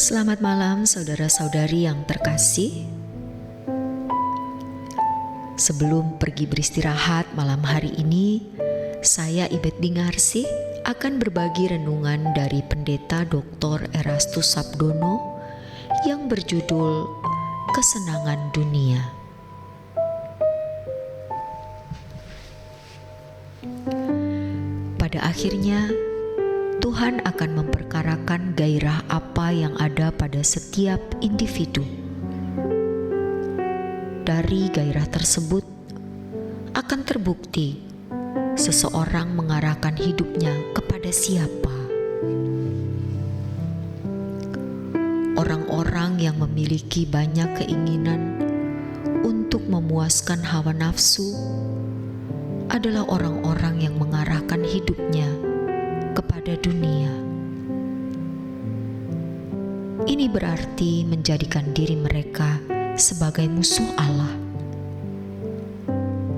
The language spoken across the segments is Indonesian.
Selamat malam saudara-saudari yang terkasih. Sebelum pergi beristirahat malam hari ini, saya Ibet Bingarsih akan berbagi renungan dari Pendeta Dr. Erastus Sabdono yang berjudul Kesenangan Dunia. Pada akhirnya, Tuhan akan memperkarakan gairah apa yang ada pada setiap individu. Dari gairah tersebut akan terbukti seseorang mengarahkan hidupnya kepada siapa. Orang-orang yang memiliki banyak keinginan untuk memuaskan hawa nafsu adalah orang-orang yang mengarahkan hidupnya kepada dunia. Ini berarti menjadikan diri mereka sebagai musuh Allah.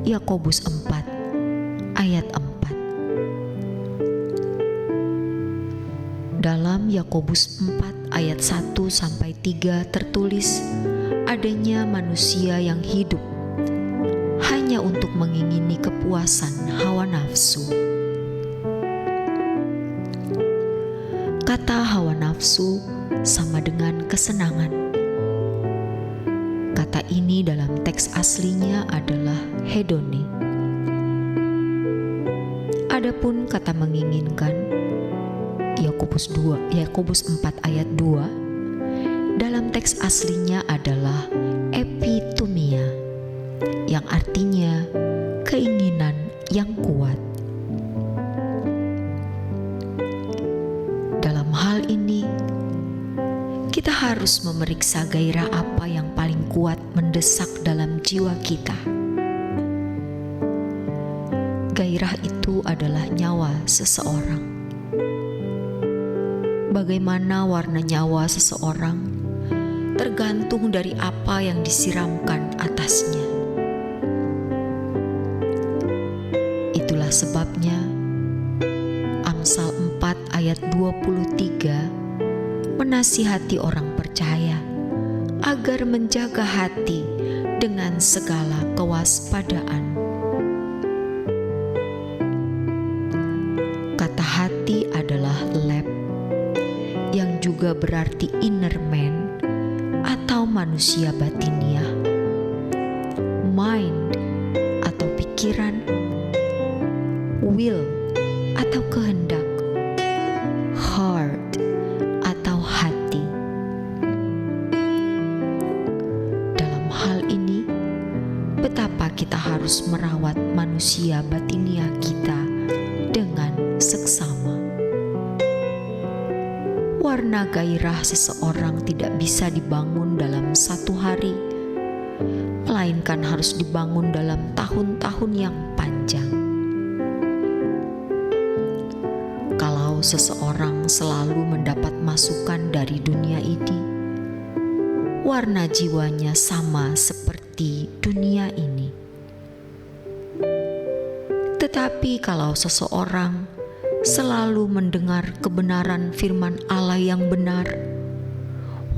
Yakobus 4 ayat 4. Dalam Yakobus 4 ayat 1-3 tertulis adanya manusia yang hidup hanya untuk mengingini kepuasan hawa nafsu. Kata hawa nafsu sama dengan kesenangan. Kata ini dalam teks aslinya adalah hedone. Adapun kata menginginkan, Yakobus 4 ayat 2, dalam teks aslinya adalah epitumia, yang artinya keinginan yang kuat. Dalam hal ini, kita harus memeriksa gairah apa yang paling kuat mendesak dalam jiwa kita. Gairah itu adalah nyawa seseorang. Bagaimana warna nyawa seseorang tergantung dari apa yang disiramkan atasnya. Itulah sebabnya Amsal 4 ayat 23 menasihati orang percaya agar menjaga hati dengan segala kewaspadaan. Kata hati adalah lab, yang juga berarti inner man atau manusia batiniah, mind atau pikiran, will atau kehendak, heart atau hati. Dalam hal ini, betapa kita harus merawat manusia batiniah kita dengan seksama. Warna gairah seseorang tidak bisa dibangun dalam satu hari, melainkan harus dibangun dalam tahun-tahun yang panjang. Kalau seseorang selalu mendapat masukan dari dunia ini, warna jiwanya sama seperti dunia ini. Tetapi kalau seseorang selalu mendengar kebenaran firman Allah yang benar,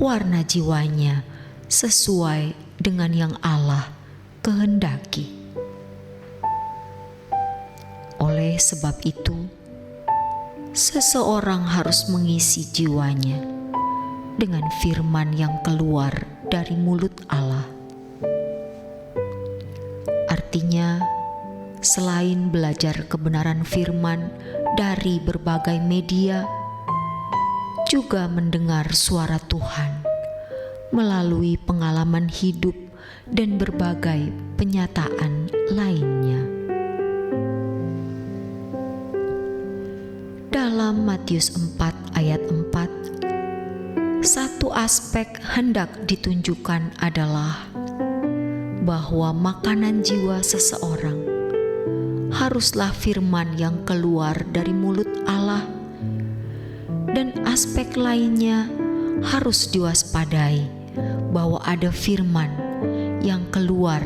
warna jiwanya sesuai dengan yang Allah kehendaki. Oleh sebab itu, seseorang harus mengisi jiwanya dengan firman yang keluar dari mulut Allah. Artinya, selain belajar kebenaran firman dari berbagai media, juga mendengar suara Tuhan melalui pengalaman hidup dan berbagai penyataan lainnya. Dalam Matius 4 ayat 4, satu aspek hendak ditunjukkan adalah bahwa makanan jiwa seseorang haruslah firman yang keluar dari mulut Allah, dan aspek lainnya harus diwaspadai bahwa ada firman yang keluar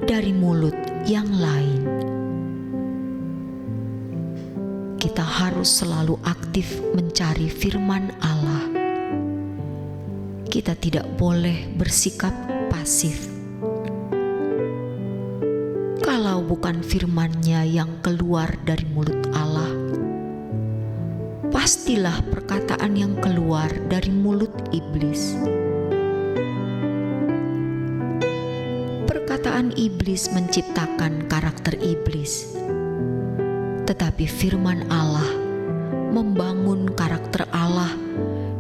dari mulut yang lain. Kita harus selalu aktif mencari firman Allah kita tidak boleh bersikap pasif. Kalau bukan firman-Nya yang keluar dari mulut Allah, pastilah perkataan yang keluar dari mulut iblis. Perkataan iblis menciptakan karakter iblis, tetapi firman Allah membangun karakter Allah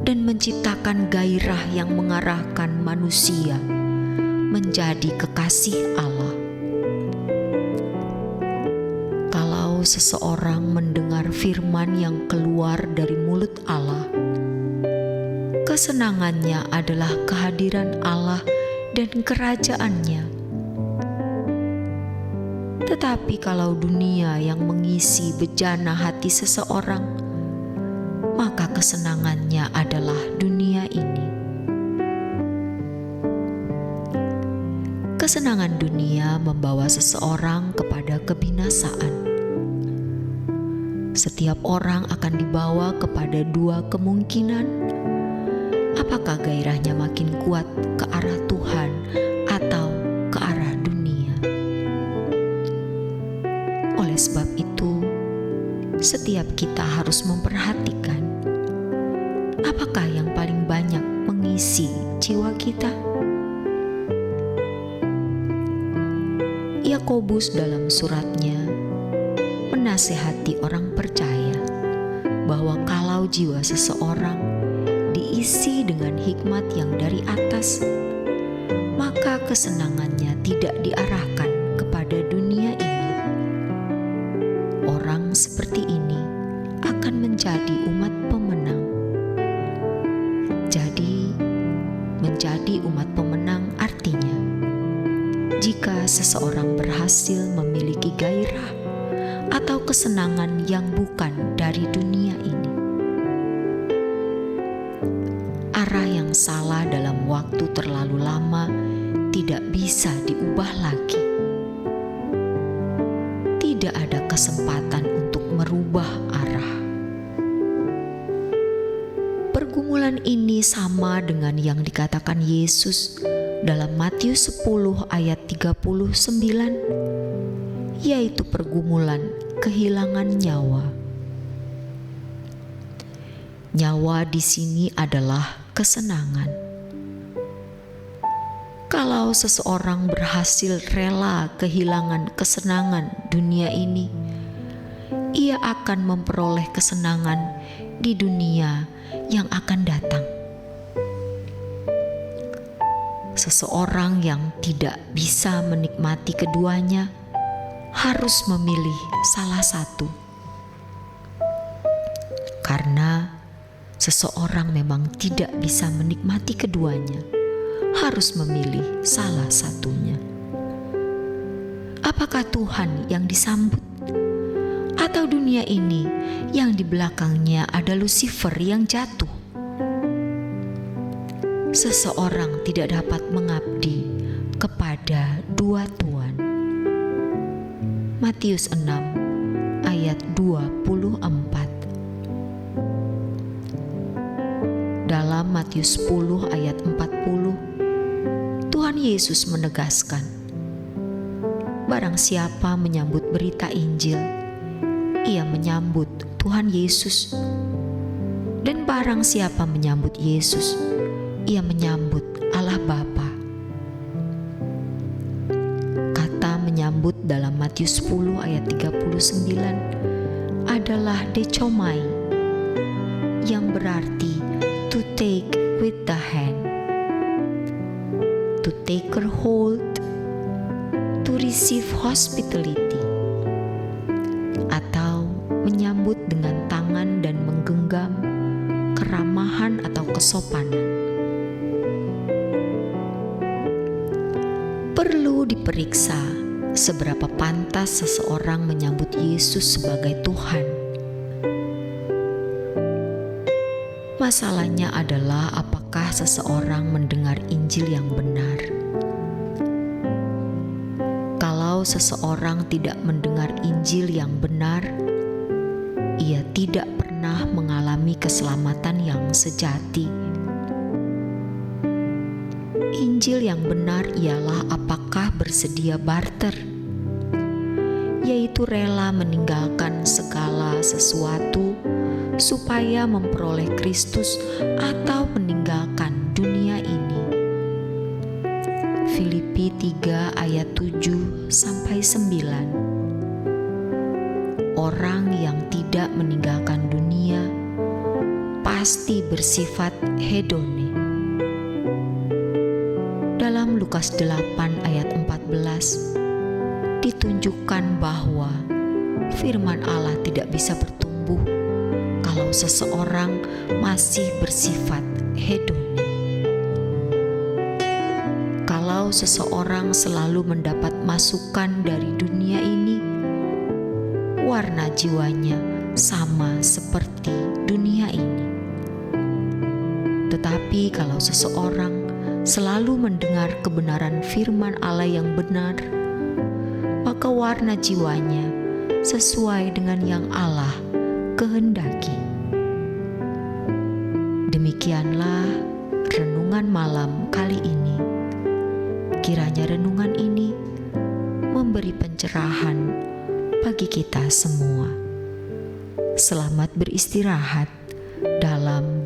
dan menciptakan gairah yang mengarahkan manusia menjadi kekasih Allah. Kalau seseorang mendengar firman yang keluar dari mulut Allah, kesenangannya adalah kehadiran Allah dan kerajaan-Nya. Tetapi kalau dunia yang mengisi bejana hati seseorang, maka kesenangannya adalah dunia ini. Kesenangan dunia membawa seseorang kepada kebinasaan. Setiap orang akan dibawa kepada dua kemungkinan. Apakah gairahnya makin kuat ke arah Tuhan atau ke arah dunia? Oleh sebab itu, setiap kita harus memperhatikan apakah yang paling banyak mengisi jiwa kita. Yakobus dalam suratnya menasihati orang percaya bahwa kalau jiwa seseorang diisi dengan hikmat yang dari atas, maka kesenangannya tidak diarahkan kepada dunia ini. Orang seperti ini akan menjadi umat pemenang. Jadi, menjadi umat pemenang artinya jika seseorang berhasil memiliki gairah atau kesenangan yang bukan dari dunia ini. Arah yang salah dalam waktu terlalu lama tidak bisa diubah lagi. Tidak ada kesempatan untuk merubah arah. Pergumulan ini sama dengan yang dikatakan Yesus dalam Matius 10 ayat 39, yaitu pergumulan kehilangan nyawa. Nyawa di sini adalah kesenangan. Kalau seseorang berhasil rela kehilangan kesenangan dunia ini, ia akan memperoleh kesenangan di dunia yang akan datang. Seseorang yang tidak bisa menikmati keduanya harus memilih salah satu. Karena seseorang memang tidak bisa menikmati keduanya, harus memilih salah satunya. Apakah Tuhan yang disambut atau dunia ini yang di belakangnya ada Lucifer yang jatuh? Seseorang tidak dapat mengabdi kepada dua tuan. Matius 6 ayat 24. Dalam Matius 10 ayat 40, Tuhan Yesus menegaskan, barang siapa menyambut berita Injil, ia menyambut Tuhan Yesus. Dan barang siapa menyambut Yesus, ia menyambut Allah Bapa. Kata menyambut dalam Matius 10 ayat 39 adalah dechomai, yang berarti to take with the hand, to take her hold, to receive hospitality, atau menyambut dengan tangan dan menggenggam keramahan atau kesopanan. Perlu diperiksa seberapa pantas seseorang menyambut Yesus sebagai Tuhan. Masalahnya adalah apakah seseorang mendengar Injil yang benar. Kalau seseorang tidak mendengar Injil yang benar, ia tidak pernah mengalami keselamatan yang sejati. Injil yang benar ialah apakah bersedia barter, yaitu rela meninggalkan segala sesuatu supaya memperoleh Kristus atau meninggalkan dunia ini. Filipi 3 ayat 7-9. Orang yang tidak meninggalkan dunia pasti bersifat hedoni. Dalam Lukas 8 ayat 14 ditunjukkan bahwa firman Allah tidak bisa bertumbuh kalau seseorang masih bersifat hedoni. Kalau seseorang selalu mendapat masukan dari dunia ini, warna jiwanya sama seperti dunia ini. Tetapi kalau seseorang selalu mendengar kebenaran firman Allah yang benar, maka warna jiwanya sesuai dengan yang Allah kehendaki. Demikianlah renungan malam kali ini. Kiranya renungan ini memberi pencerahan bagi kita semua. Selamat beristirahat dalam